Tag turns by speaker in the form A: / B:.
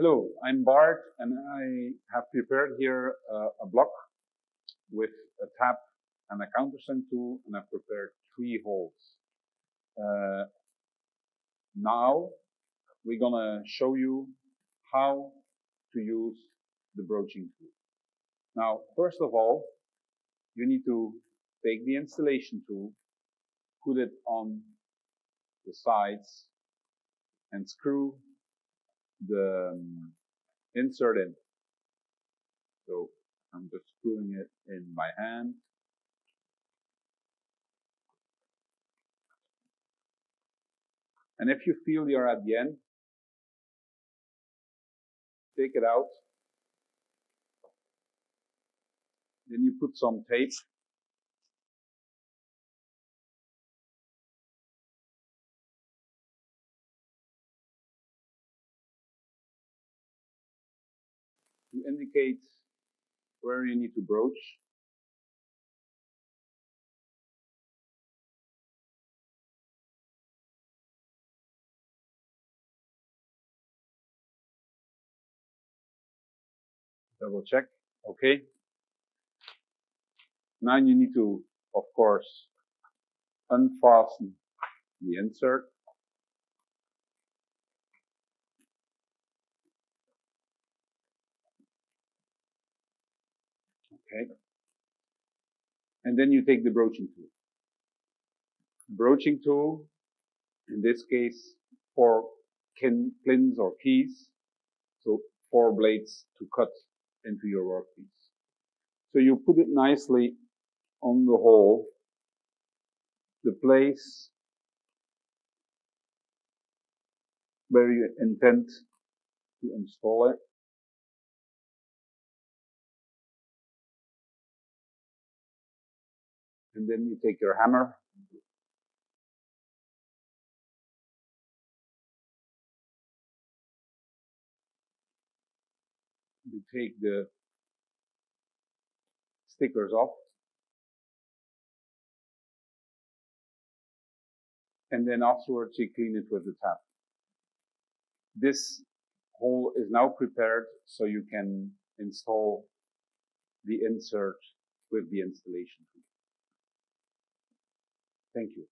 A: Hello, I'm Bart, and I have prepared here a block with a tap and a countersink tool, and I've prepared 3 holes. Now we're gonna show you how to use the broaching tool. Now, first of all, you need to take the installation tool, put it on the sides, and screw the insert in. So I'm just screwing it in by hand. And if you feel you're at the end, take it out. Then you put some tape. To indicate where you need to broach. Double check. Okay. Now you need to, of course, unfasten the insert. Okay. And then you take the broaching tool. The broaching tool, in this case, 4 clins or keys. So 4 blades to cut into your workpiece. So you put it nicely on the hole, the place where you intend to install it. And then you take your hammer, you take the stickers off, and then afterwards you clean it with the tap. This hole is now prepared so you can install the insert with the installation tool. Thank you.